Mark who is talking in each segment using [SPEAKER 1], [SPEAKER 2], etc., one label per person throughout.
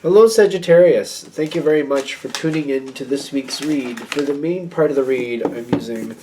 [SPEAKER 1] Hello, Sagittarius. Thank you very much for tuning in to this week's read. For the main part of the read, I'm using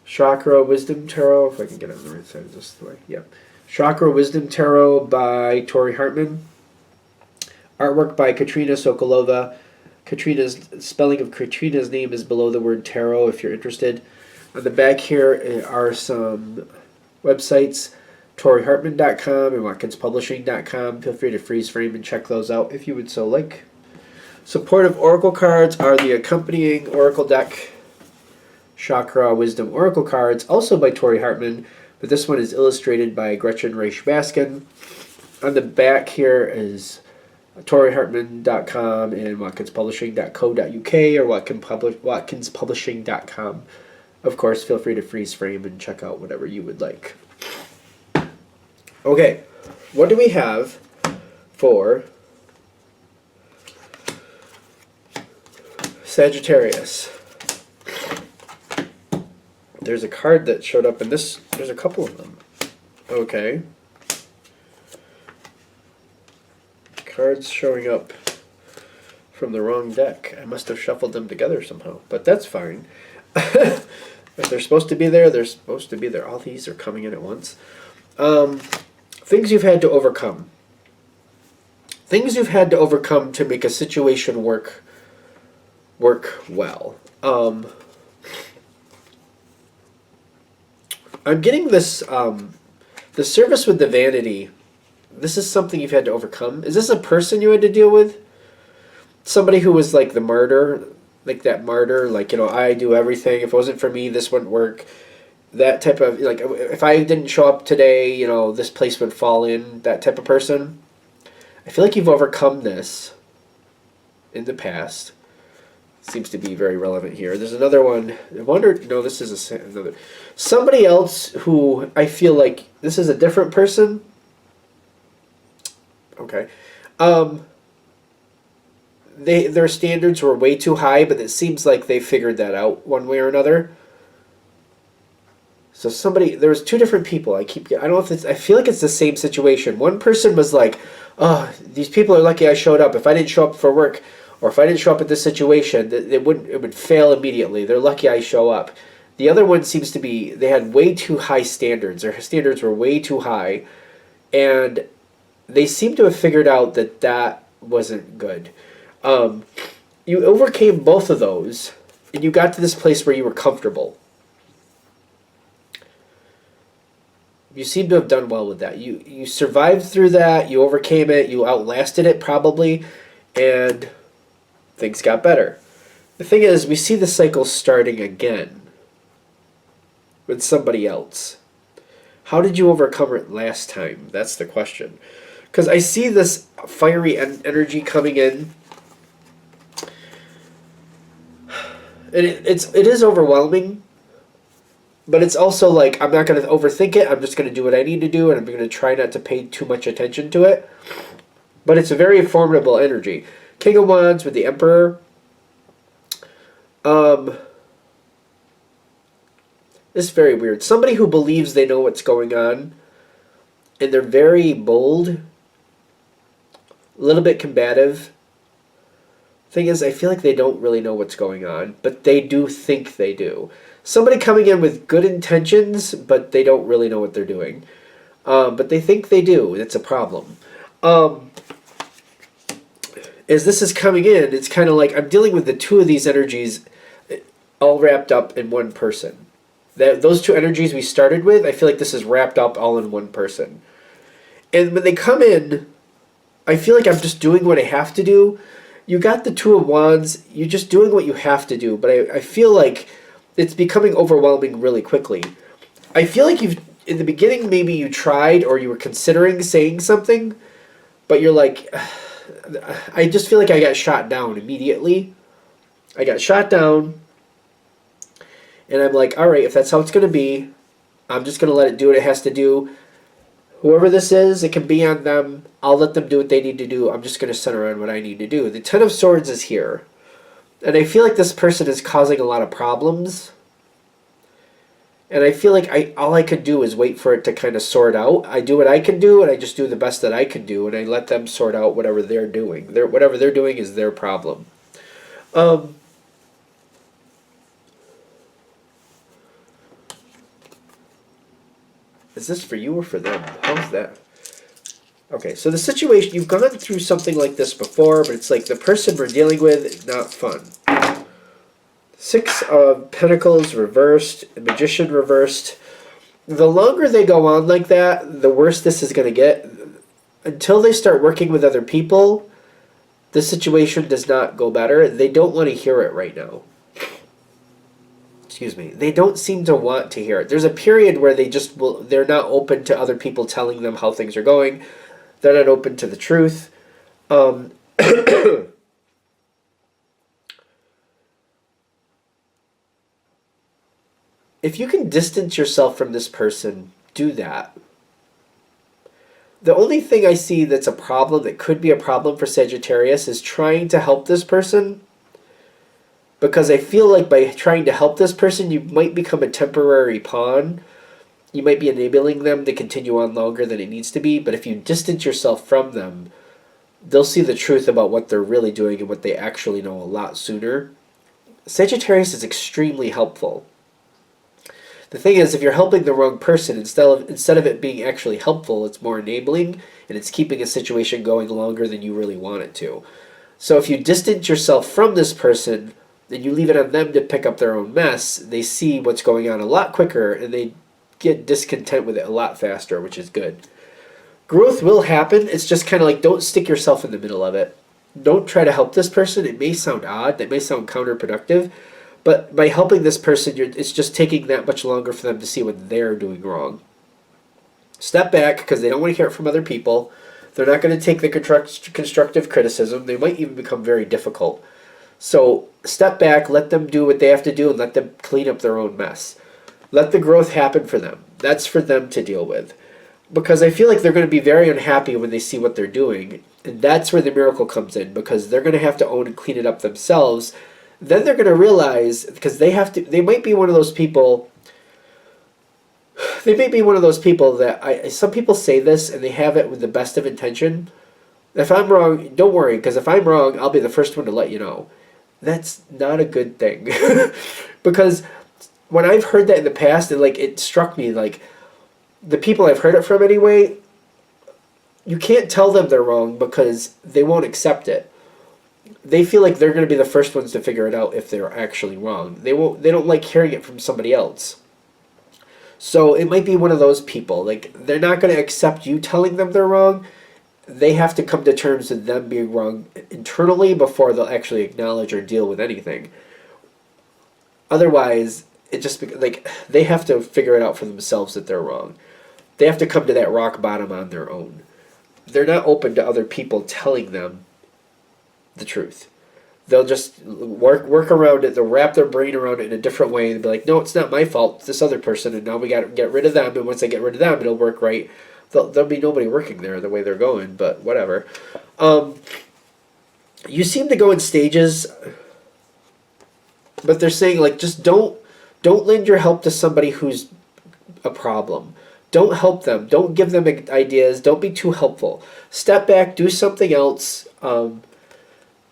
[SPEAKER 1] Chakra Wisdom Tarot, if I can get it on the right side of this way. Yeah. Chakra Wisdom Tarot by Tori Hartman. Artwork by Katrina Sokolova. Katrina's spelling of Katrina's name is below the word tarot if you're interested. On the back here are some websites. ToriHartman.com and WatkinsPublishing.com. Feel free to freeze frame and check those out if you would so like. Supportive Oracle cards are the accompanying Oracle deck, Chakra Wisdom Oracle cards, also by Tori Hartman, but this one is illustrated by Gretchen Reisch Baskin. On the back here is ToriHartman.com and WatkinsPublishing.co.uk or WatkinsPublishing.com. Of course, feel free to freeze frame and check out whatever you would like. Okay, what do we have for Sagittarius? There's a card that showed up in this. There's a couple of them. Okay. Cards showing up from the wrong deck. I must have shuffled them together somehow, but that's fine. If they're supposed to be there, they're supposed to be there. All these are coming in at once. Things you've had to overcome. Things you've had to overcome to make a situation work well. I'm getting this, the service with the vanity. This is something you've had to overcome. Is this a person you had to deal with? Somebody who was like the martyr, like that martyr, like, you know, I do everything. If it wasn't for me, this wouldn't work. That type of, like, if I didn't show up today, you know, this place would fall in, that type of person. I feel like you've overcome this in the past. Seems to be very relevant here. There's another one. I wonder, no, this is another. Somebody else who I feel like, this is a different person. Okay. Their standards were way too high, but it seems like they figured that out one way or another. So there was two different people. I don't know if I feel like it's the same situation. One person was like, oh, these people are lucky I showed up. If I didn't show up for work, or if I didn't show up at this situation, it would fail immediately. They're lucky I show up. The other one seems to be, they had way too high standards. Their standards were way too high. And they seem to have figured out that that wasn't good. You overcame both of those, and you got to this place where you were comfortable. You seem to have done well with that. You survived through that, you overcame it, you outlasted it probably, and things got better. The thing is, we see the cycle starting again with somebody else. How did you overcome it last time? That's the question. Because I see this fiery energy coming in. And it is overwhelming. But it's also like, I'm not going to overthink it. I'm just going to do what I need to do, and I'm going to try not to pay too much attention to it. But it's a very formidable energy. King of Wands with the Emperor. It's very weird. Somebody who believes they know what's going on, and they're very bold, a little bit combative. Thing is, I feel like they don't really know what's going on, but they do think they do. Somebody coming in with good intentions, but they don't really know what they're doing. But they think they do. It's a problem. As this is coming in, it's kind of like I'm dealing with the two of these energies all wrapped up in one person. Those two energies we started with, I feel like this is wrapped up all in one person. And when they come in, I feel like I'm just doing what I have to do. You got the Two of Wands, you're just doing what you have to do, but I feel like it's becoming overwhelming really quickly. I feel like in the beginning, maybe you tried or you were considering saying something, but you're like, I just feel like I got shot down immediately. I got shot down, and I'm like, all right, if that's how it's going to be, I'm just going to let it do what it has to do. Whoever this is, it can be on them. I'll let them do what they need to do. I'm just going to center on what I need to do. The Ten of Swords is here. And I feel like this person is causing a lot of problems. And I feel like all I could do is wait for it to kind of sort out. I do what I can do, and I just do the best that I can do, and I let them sort out whatever they're doing. Whatever they're doing is their problem. Um, is this for you or for them? How's that? Okay, so the situation, you've gone through something like this before, but it's like the person we're dealing with, not fun. Six of Pentacles reversed, Magician reversed. The longer they go on like that, the worse this is going to get. Until they start working with other people, the situation does not go better. They don't want to hear it right now. Excuse me. They don't seem to want to hear it. There's a period where they're not open to other people telling them how things are going. They're not open to the truth. If you can distance yourself from this person, do that. The only thing I see that's a problem, that could be a problem for Sagittarius, is trying to help this person. Because I feel like by trying to help this person, you might become a temporary pawn. You might be enabling them to continue on longer than it needs to be. But if you distance yourself from them, they'll see the truth about what they're really doing and what they actually know a lot sooner. Sagittarius is extremely helpful. The thing is, if you're helping the wrong person, instead of it being actually helpful, it's more enabling, and it's keeping a situation going longer than you really want it to. So if you distance yourself from this person, and you leave it on them to pick up their own mess, they see what's going on a lot quicker, and they get discontent with it a lot faster, which is good. Growth will happen. It's just kind of like, don't stick yourself in the middle of it. Don't try to help this person. It may sound odd. That may sound counterproductive. But by helping this person, it's just taking that much longer for them to see what they're doing wrong. Step back, because they don't want to hear it from other people. They're not going to take the constructive criticism. They might even become very difficult. So step back, let them do what they have to do, and let them clean up their own mess. Let the growth happen for them. That's for them to deal with. Because I feel like they're going to be very unhappy when they see what they're doing. And that's where the miracle comes in, because they're going to have to own and clean it up themselves. Then they're going to realize, because they might be one of those people, that some people say this and they have it with the best of intention. If I'm wrong, don't worry, because if I'm wrong, I'll be the first one to let you know. That's not a good thing. Because when I've heard that in the past, it struck me, like, the people I've heard it from anyway, you can't tell them they're wrong because they won't accept it. They feel like they're going to be the first ones to figure it out if they're actually wrong. They don't like hearing it from somebody else. So it might be one of those people. Like, they're not going to accept you telling them they're wrong. They have to come to terms with them being wrong internally before they'll actually acknowledge or deal with anything. Otherwise, it just they have to figure it out for themselves that they're wrong. They have to come to that rock bottom on their own. They're not open to other people telling them the truth. They'll just work around it. They'll wrap their brain around it in a different way and be like, no, it's not my fault. It's this other person, and now we got to get rid of them. And once I get rid of them, it'll work right. There'll be nobody working there the way they're going, but whatever. You seem to go in stages, but they're saying, like, just don't lend your help to somebody who's a problem. Don't help them. Don't give them ideas. Don't be too helpful. Step back. Do something else.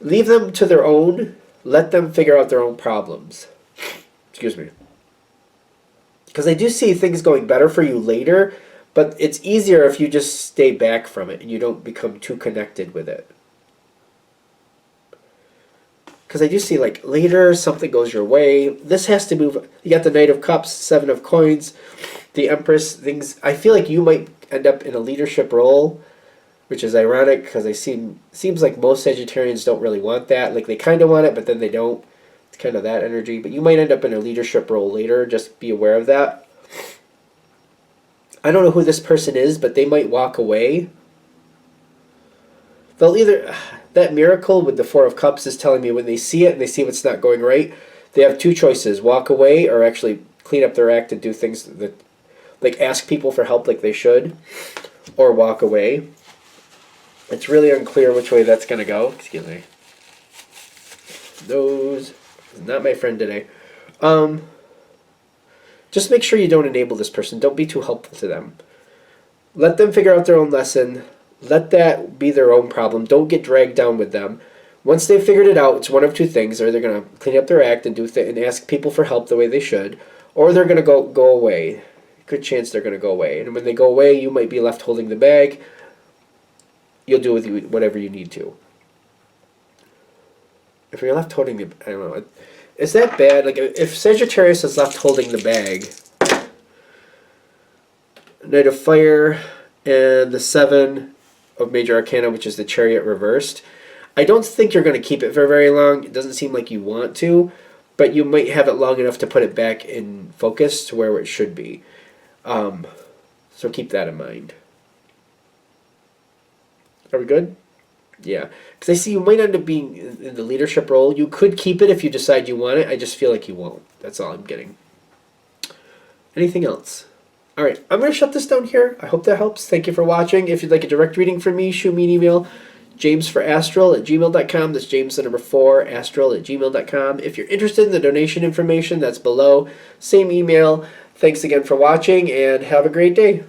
[SPEAKER 1] Leave them to their own. Let them figure out their own problems. Excuse me. Because I do see things going better for you later, but it's easier if you just stay back from it and you don't become too connected with it. Because I do see, like, later something goes your way. This has to move. You got the Knight of Cups, Seven of Coins, the Empress. Things. I feel like you might end up in a leadership role, which is ironic because seems like most Sagittarians don't really want that. Like, they kind of want it, but then they don't. It's kind of that energy. But you might end up in a leadership role later. Just be aware of that. I don't know who this person is, but they might walk away. They'll either... That miracle with the Four of Cups is telling me when they see it and they see what's not going right, they have two choices. Walk away or actually clean up their act and do things that... Like, ask people for help like they should. Or walk away. It's really unclear which way that's going to go. Excuse me. Those is not my friend today. just make sure you don't enable this person. Don't be too helpful to them. Let them figure out their own lesson. Let that be their own problem. Don't get dragged down with them. Once they've figured it out, it's one of two things. Or they're going to clean up their act and and ask people for help the way they should, or they're going to go away. Good chance they're going to go away. And when they go away, you might be left holding the bag. You'll do with whatever you need to. If you're left holding the, I don't know, is that bad? Like if Sagittarius is left holding the bag, Knight of Fire and the 7 of Major Arcana, which is the Chariot reversed, I don't think you're going to keep it for very long. It doesn't seem like you want to, but you might have it long enough to put it back in focus to where it should be. So keep that in mind. Are we good? Yeah. Because I see you might end up being in the leadership role. You could keep it if you decide you want it. I just feel like you won't. That's all I'm getting. Anything else? All right. I'm going to shut this down here. I hope that helps. Thank you for watching. If you'd like a direct reading from me, shoot me an email. jamesforastral@gmail.com. That's James the number 4, astral@gmail.com. If you're interested in the donation information, that's below. Same email. Thanks again for watching, and have a great day.